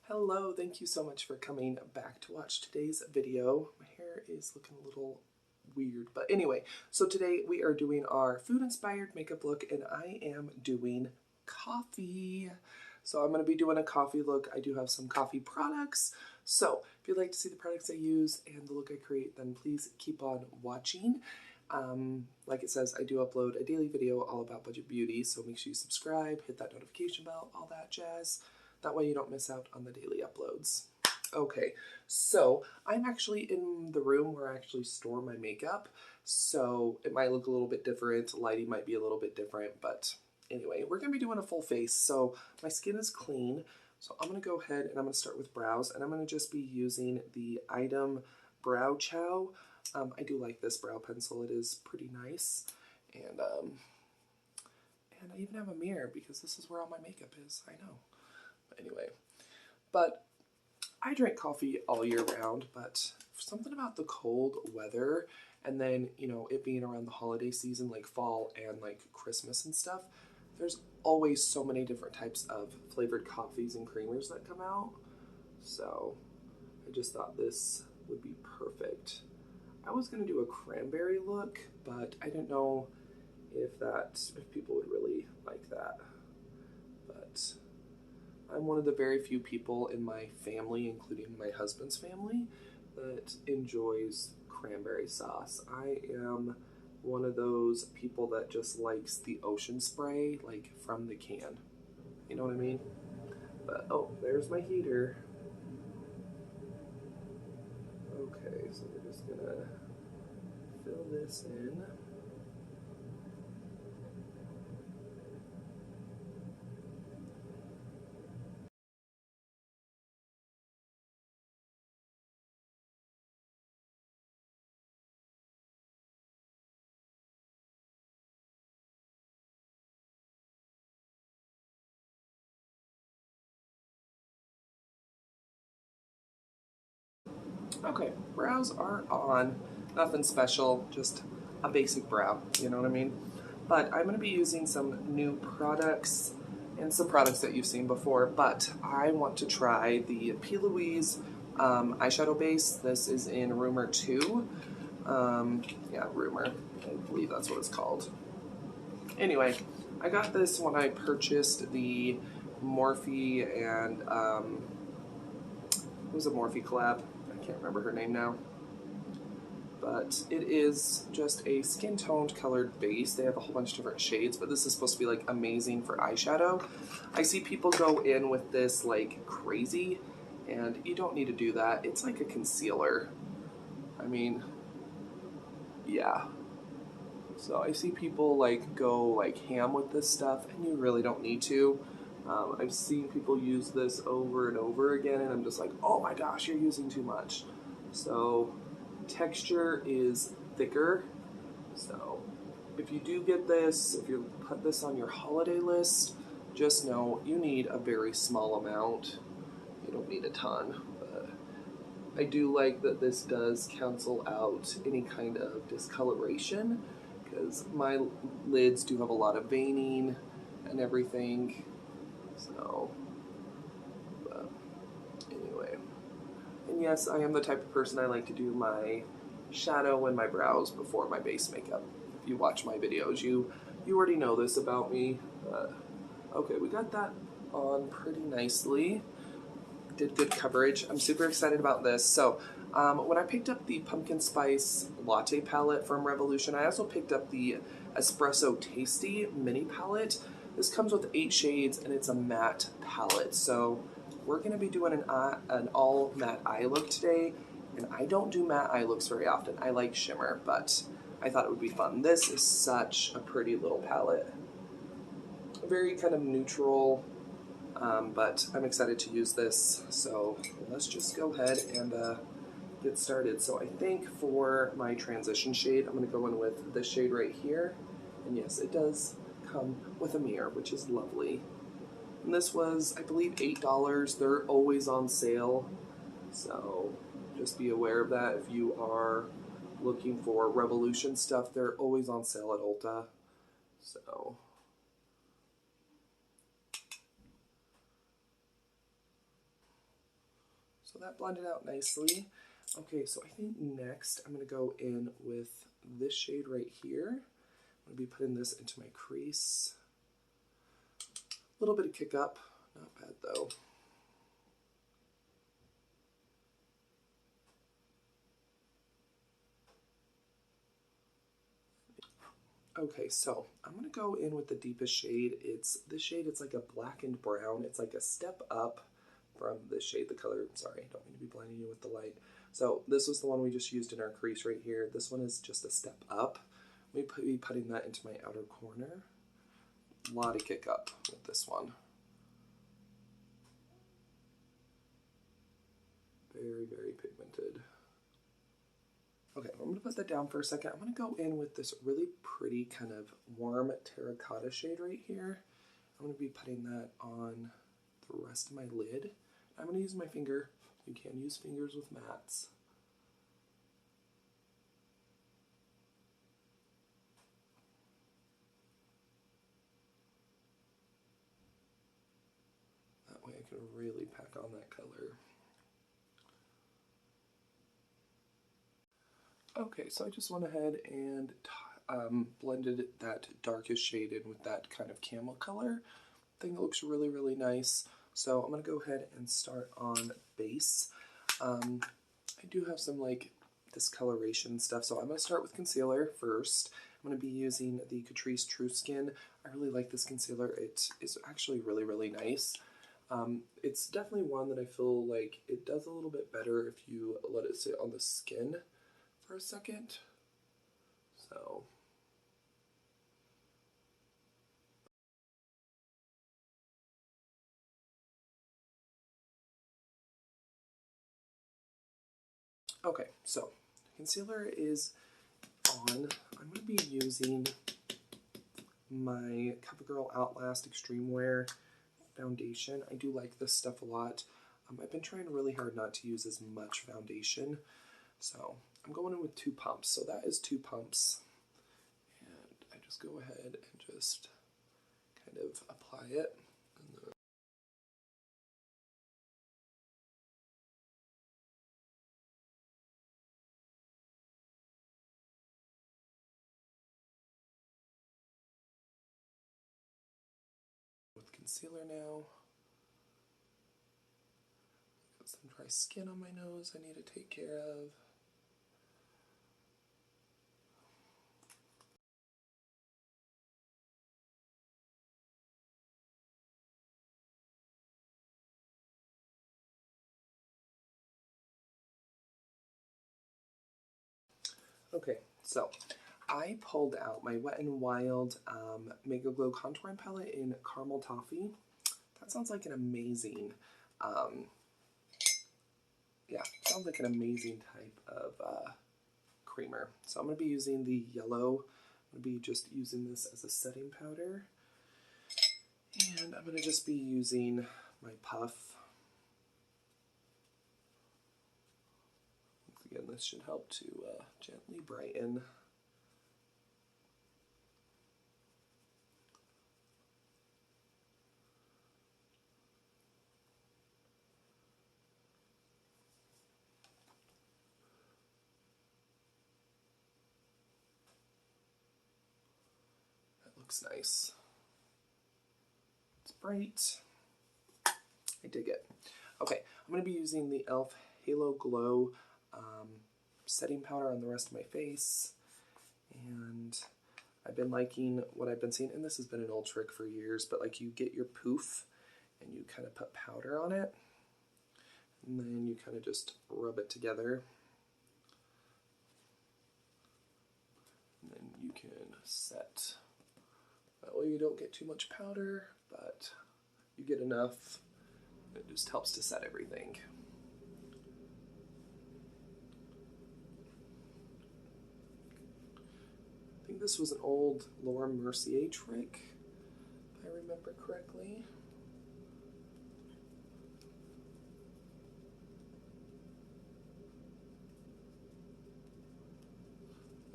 Hello, thank you so much for coming back to watch today's video. My hair is looking a little weird, but anyway, so today we are doing our food-inspired makeup look, and I am doing coffee. So I'm going to be doing a coffee look. I do have some coffee products, so if you'd like to see the products I use and the look I create, then please keep on watching. Like it says, I do upload a daily video all about budget beauty, so make sure you subscribe, hit that notification bell, all that jazz. That way you don't miss out on the daily uploads. Okay, so I'm actually in the room where I actually store my makeup, so it might look a little bit different, lighting might be a little bit different, but anyway, we're going to be doing a full face, so my skin is clean, so I'm going to go ahead and I'm going to start with brows, and I'm going to just be using the Item Brow Chow. I do like this brow pencil, it is pretty nice, and I even have a mirror because this is where all my makeup is, I know. Anyway, but I drink coffee all year round, but something about the cold weather and then, you know, it being around the holiday season, like fall and like Christmas and stuff, there's always so many different types of flavored coffees and creamers that come out. So I just thought this would be perfect. I was going to do a cranberry look, but I didn't know if people would really like that. But I'm one of the very few people in my family, including my husband's family, that enjoys cranberry sauce. I am one of those people that just likes the ocean spray, like from the can. You know what I mean? But, oh, there's my heater. Okay, so we're just gonna fill this in. Okay, brows are on. Nothing special, just a basic brow, you know what I mean? But I'm going to be using some new products and some products that you've seen before, but I want to try the P. Louise eyeshadow base. This is in Rumor 2. Yeah, Rumor. I believe that's what it's called. Anyway, I got this when I purchased the Morphe and, it was a Morphe collab. I can't remember her name now. But it is just a skin toned colored base. They have a whole bunch of different shades, but this is supposed to be like amazing for eyeshadow. I see people go in with this like crazy, and you don't need to do that. It's like a concealer. I mean, yeah. So I see people like go like ham with this stuff, and you really don't need to. I've seen people use this over and over again, and I'm just like, oh my gosh, you're using too much. So texture is thicker. So if you do get this, if you put this on your holiday list, just know you need a very small amount. You don't need a ton. But I do like that this does cancel out any kind of discoloration, because my lids do have a lot of veining and everything. So, but anyway. And yes, I am the type of person I like to do my shadow and my brows before my base makeup. If you watch my videos, you already know this about me. Okay, we got that on pretty nicely. Did good coverage. I'm super excited about this. So when I picked up the Pumpkin Spice Latte palette from Revolution, I also picked up the Espresso Tasty mini palette. This comes with 8 shades, and it's a matte palette. So we're going to be doing an all matte eye look today, and I don't do matte eye looks very often. I like shimmer, but I thought it would be fun. This is such a pretty little palette. Very kind of neutral, but I'm excited to use this. So let's just go ahead and get started. So I think for my transition shade, I'm going to go in with this shade right here. And yes, it does come with a mirror, which is lovely. And this was, I believe, $8. They're always on sale, so just be aware of that. If you are looking for Revolution stuff, they're always on sale at Ulta. So So that blended out nicely. Okay, so I think next I'm going to go in with this shade right here. I'm going to be putting this into my crease. A little bit of kick up, not bad though. Okay, so I'm going to go in with the deepest shade. This shade, it's like a blackened brown. It's like a step up from this shade. The color, sorry, don't mean to be blinding you with the light. So this was the one we just used in our crease right here. This one is just a step up. I'm going to be putting that into my outer corner. A lot of kick up with this one. Very, very pigmented. Okay, I'm going to put that down for a second. I'm going to go in with this really pretty kind of warm terracotta shade right here. I'm going to be putting that on the rest of my lid. I'm going to use my finger. You can use fingers with mats. That way I can really pack on that color. Okay, so I just went ahead and blended that darkest shade in with that kind of camel color. I think it looks really, really nice. So I'm going to go ahead and start on base. I do have some like discoloration stuff, so I'm going to start with concealer first. I'm going to be using the Catrice True Skin. I really like this concealer. It is actually really, really nice. It's definitely one that I feel like it does a little bit better if you let it sit on the skin for a second. So okay, so concealer is on. I'm going to be using my CoverGirl Outlast Extreme Wear foundation. I do like this stuff a lot. I've been trying really hard not to use as much foundation. So I'm going in with 2 pumps. So that is 2 pumps. And I just go ahead and just kind of apply it. With concealer now. Got some dry skin on my nose I need to take care of. Okay, so I pulled out my Wet n Wild Mega Glow Contouring Palette in Caramel Toffee. That sounds like an amazing, yeah, sounds like an amazing type of creamer. So I'm going to be using the yellow. I'm going to be just using this as a setting powder. And I'm going to just be using my puff. Again, this should help to gently brighten. That looks nice. It's bright. I dig it. Okay, I'm going to be using the e.l.f. Halo Glow setting powder on the rest of my face. And I've been liking what I've been seeing, and this has been an old trick for years, but like you get your poof and you kind of put powder on it, and then you kind of just rub it together. And then you can set. That way you don't get too much powder, but you get enough. It just helps to set everything. I think this was an old Laura Mercier trick, if I remember correctly.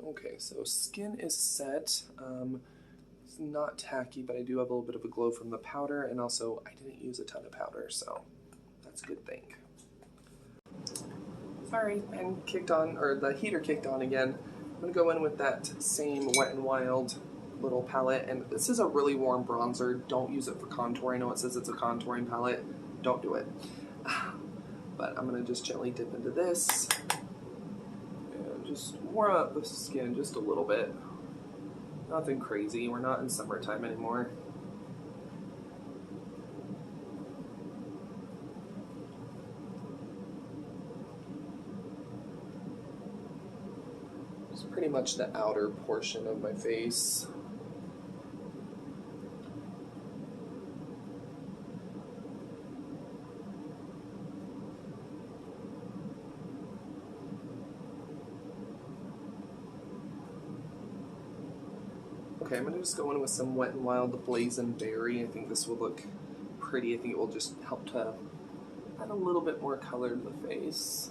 Okay, so skin is set. It's not tacky, but I do have a little bit of a glow from the powder, and also I didn't use a ton of powder, so that's a good thing. Sorry, fan kicked on, or the heater kicked on again. I'm gonna go in with that same Wet n Wild little palette, and this is a really warm bronzer. Don't use it for contour. I know it says it's a contouring palette. Don't do it. But I'm gonna just gently dip into this and just warm up the skin just a little bit. Nothing crazy. We're not in summertime anymore. It's pretty much the outer portion of my face. Okay, I'm going to just go in with some Wet n Wild Blazing Berry. I think this will look pretty. I think it will just help to add a little bit more color to the face.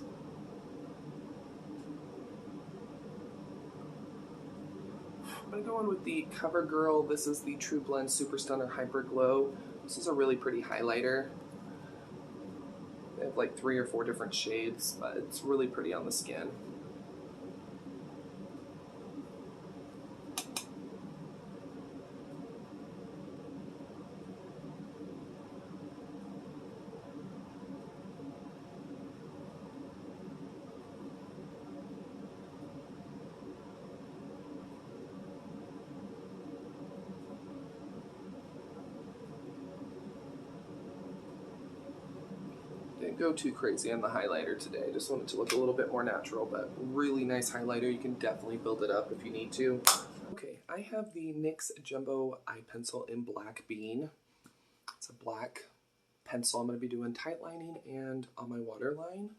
I'm going to go in with the CoverGirl. This is the True Blend Super Stunner Hyper Glow. This is a really pretty highlighter. They have like 3 or 4 different shades, but it's really pretty on the skin. Didn't go too crazy on the highlighter today. Just wanted to look a little bit more natural, but really nice highlighter. You can definitely build it up if you need to. Okay, I have the NYX Jumbo Eye Pencil in Black Bean. It's a black pencil. I'm going to be doing tight lining and on my waterline.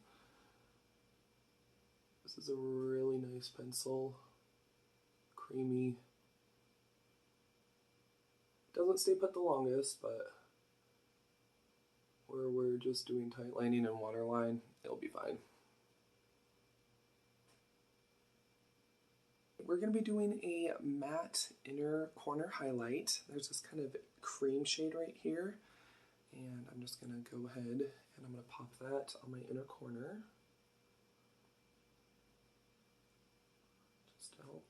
This is a really nice pencil. Creamy. Doesn't stay put the longest, but where we're just doing tight lining and waterline, it'll be fine. We're going to be doing a matte inner corner highlight. There's this kind of cream shade right here, and I'm just going to go ahead and I'm going to pop that on my inner corner just to help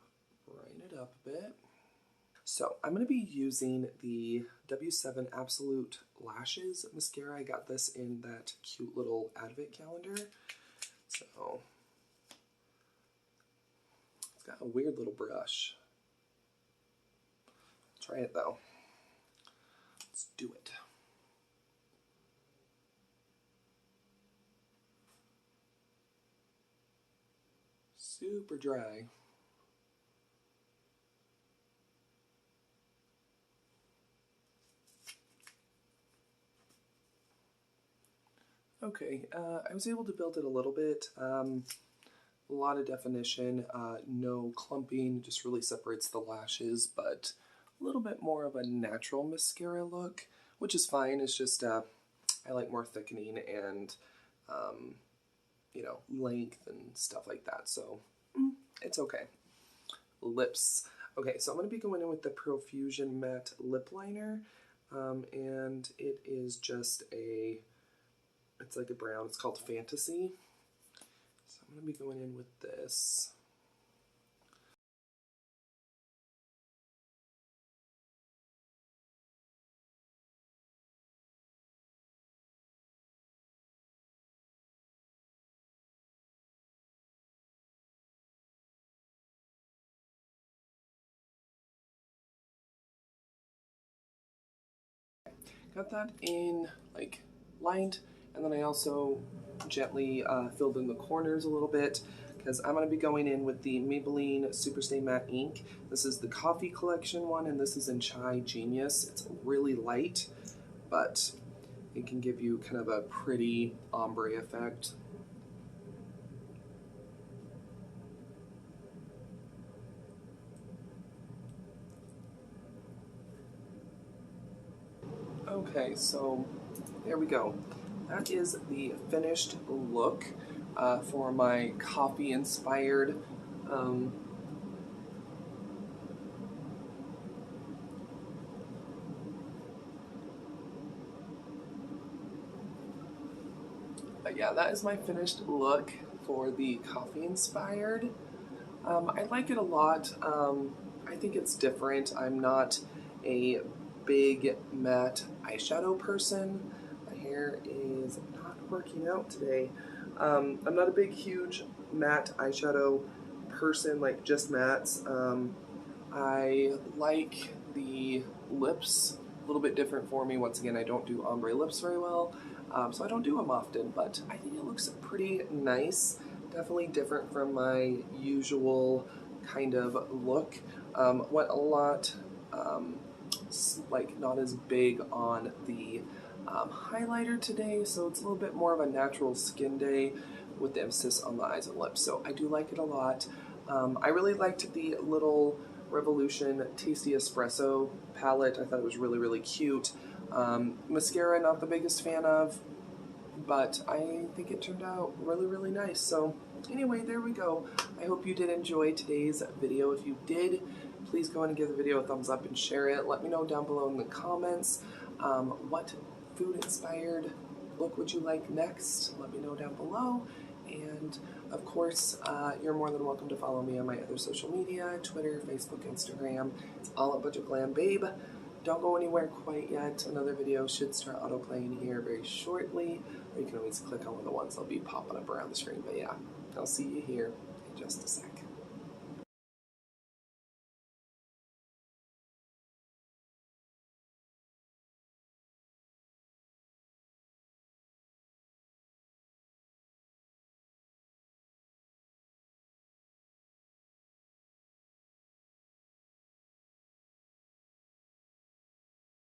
brighten it up a bit. So I'm going to be using the W7 Absolute Lashes mascara. I got this in that cute little Advent calendar. So it's got a weird little brush. Try it though. Let's do it. Super dry. Okay, I was able to build it a little bit. A lot of definition, no clumping, just really separates the lashes, but a little bit more of a natural mascara look, which is fine. It's just I like more thickening and you know, length and stuff like that, so it's okay. Lips. Okay, so I'm going to be going in with the Profusion Matte Lip Liner, and it is just it's like a brown, it's called Fantasy. So I'm going to be going in with this. Got that in like lined, and then I also gently filled in the corners a little bit because I'm going to be going in with the Maybelline Superstay Matte Ink. This is the Coffee Collection one, and this is in Chai Genius. It's really light, but it can give you kind of a pretty ombre effect. Okay, so there we go. That is the finished look for my coffee-inspired but yeah, that is my finished look for the coffee inspired. I like it a lot. I think it's different. I'm not a big matte eyeshadow person. My hair is not working out today. I'm not a big, huge matte eyeshadow person, like just mattes. I like the lips, a little bit different for me. Once again, I don't do ombre lips very well, so I don't do them often, but I think it looks pretty nice. Definitely different from my usual kind of look. Went a lot, like not as big on the highlighter today, so it's a little bit more of a natural skin day with the emphasis on the eyes and lips. So I do like it a lot. I really liked the little Revolution Tasty Espresso palette. I thought it was really, really cute. Mascara, not the biggest fan of, but I think it turned out really, really nice. So anyway, there we go. I hope you did enjoy today's video. If you did, please go ahead and give the video a thumbs up and share it. Let me know down below in the comments what food-inspired look would you like next. Let me know down below. And of course, you're more than welcome to follow me on my other social media, Twitter, Facebook, Instagram. It's all at Budget Glam Babe. Don't go anywhere quite yet. Another video should start autoplaying here very shortly. Or you can always click on one of the ones that'll be popping up around the screen. But yeah, I'll see you here in just a second.